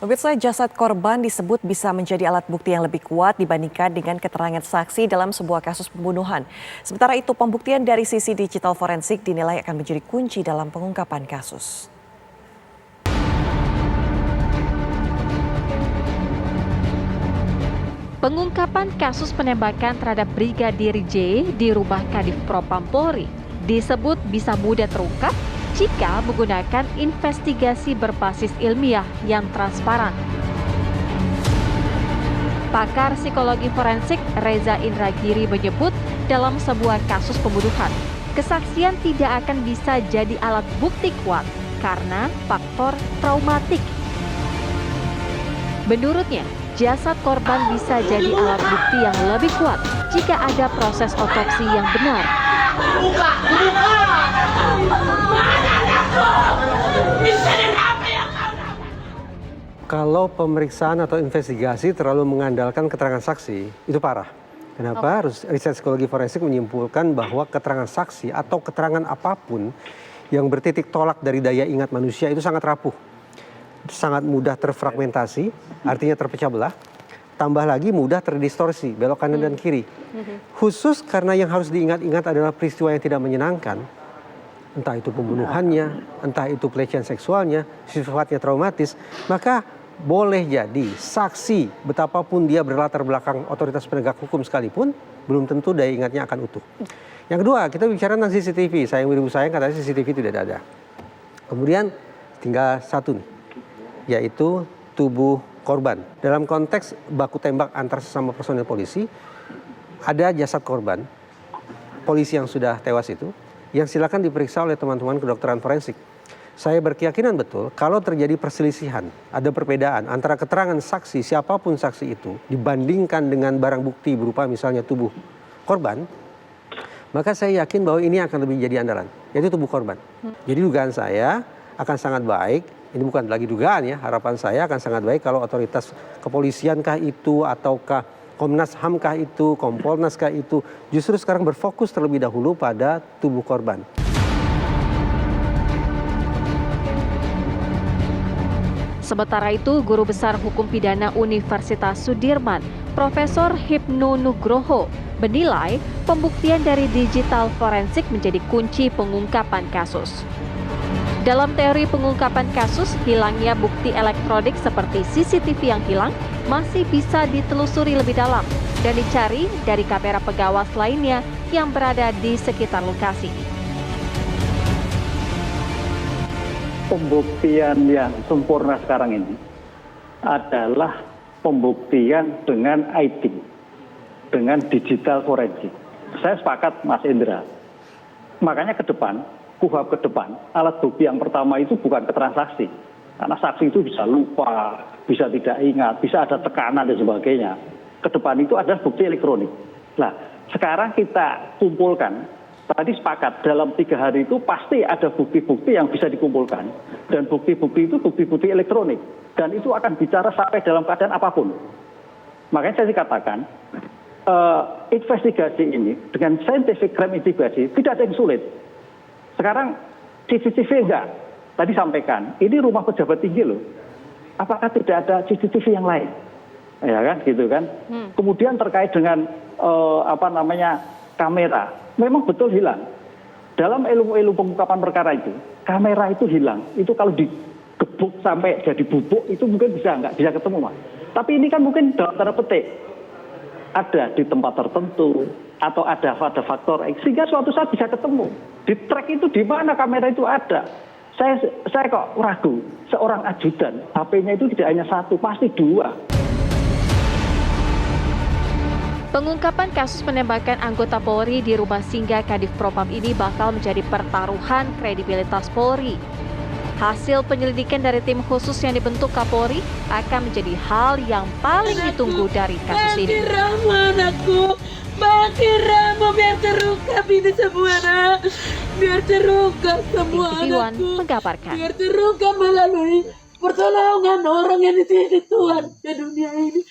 Pemirsa, jasad korban disebut bisa menjadi alat bukti yang lebih kuat dibandingkan dengan keterangan saksi dalam sebuah kasus pembunuhan. Sementara itu, pembuktian dari sisi digital forensik dinilai akan menjadi kunci dalam pengungkapan kasus. Pengungkapan kasus penembakan terhadap Brigadir J di rumah Kadif Propam Polri disebut bisa mudah terungkap jika menggunakan investigasi berbasis ilmiah yang transparan. Pakar psikologi forensik Reza Indragiri menyebut dalam sebuah kasus pembunuhan, kesaksian tidak akan bisa jadi alat bukti kuat karena faktor traumatik. Menurutnya, jasad korban bisa jadi alat bukti yang lebih kuat jika ada proses otopsi yang benar. Kalau pemeriksaan atau investigasi terlalu mengandalkan keterangan saksi, itu parah. Kenapa? Riset psikologi forensik menyimpulkan bahwa keterangan saksi atau keterangan apapun yang bertitik tolak dari daya ingat manusia itu sangat rapuh. Sangat mudah terfragmentasi, artinya terpecah belah. Tambah lagi mudah terdistorsi, belok kanan dan kiri. Khusus karena yang harus diingat-ingat adalah peristiwa yang tidak menyenangkan. Entah itu pembunuhannya, entah itu pelecehan seksualnya, sifatnya traumatis. Maka boleh jadi saksi betapapun dia berlatar belakang otoritas penegak hukum sekalipun, belum tentu daya ingatnya akan utuh. Yang kedua, kita bicara tentang CCTV. Sayang beribu sayang, katanya CCTV tidak ada. Kemudian tinggal satu nih, yaitu tubuh korban. Dalam konteks baku tembak antar sesama personil polisi, ada jasad korban, polisi yang sudah tewas itu, yang silakan diperiksa oleh teman-teman kedokteran forensik. Saya berkeyakinan betul kalau terjadi perselisihan, ada perbedaan antara keterangan saksi, siapapun saksi itu, dibandingkan dengan barang bukti berupa misalnya tubuh korban, maka saya yakin bahwa ini akan lebih jadi andalan, yaitu tubuh korban. Jadi dugaan saya akan sangat baik. Ini bukan lagi dugaan ya, harapan saya akan sangat baik kalau otoritas kepolisian kah itu, ataukah Komnas HAM kah itu, Kompolnas kah itu, justru sekarang berfokus terlebih dahulu pada tubuh korban. Sementara itu, Guru Besar Hukum Pidana Universitas Sudirman, Profesor Hipnu Nugroho, menilai pembuktian dari digital forensik menjadi kunci pengungkapan kasus. Dalam teori pengungkapan kasus, hilangnya bukti elektronik seperti CCTV yang hilang masih bisa ditelusuri lebih dalam dan dicari dari kamera pengawas lainnya yang berada di sekitar lokasi. Pembuktian yang sempurna sekarang ini adalah pembuktian dengan IT, dengan digital forensik. Saya sepakat Mas Indra. Makanya ke depan, KUHP ke depan, alat bukti yang pertama itu bukan keterangan saksi. Karena saksi itu bisa lupa, bisa tidak ingat, bisa ada tekanan dan sebagainya. Ke depan itu adalah bukti elektronik. Nah, sekarang kita kumpulkan, tadi sepakat dalam 3 hari itu pasti ada bukti-bukti yang bisa dikumpulkan. Dan bukti-bukti itu bukti-bukti elektronik. Dan itu akan bicara sampai dalam keadaan apapun. Makanya saya katakan, investigasi ini dengan scientific crime investigation tidak ada yang sulit. Sekarang CCTV enggak, tadi sampaikan, ini rumah pejabat tinggi loh. Apakah tidak ada CCTV yang lain? Ya kan, gitu kan. Kemudian terkait dengan kamera, memang betul hilang. Dalam ilmu-ilmu pengungkapan perkara itu, kamera itu hilang. Itu kalau digebuk sampai jadi bubuk itu mungkin nggak bisa ketemu, Mas. Tapi ini kan mungkin dalam tanda petik ada di tempat tertentu atau ada pada faktor X sehingga suatu saat bisa ketemu. Di track itu di mana kamera itu ada. Saya kok ragu, seorang ajudan HP-nya itu tidak hanya 1, pasti 2. Pengungkapan kasus penembakan anggota Polri di rumah singgah Kadif Propam ini bakal menjadi pertaruhan kredibilitas Polri. Hasil penyelidikan dari tim khusus yang dibentuk Kapolri akan menjadi hal yang paling ditunggu dari kasus ini. Makin Ramo, biar terungkap ini semua, nak. Biar terungkap semua, anakku. Menggabarkan. Biar terungkap melalui pertolongan orang yang dititip Tuhan ke dunia ini.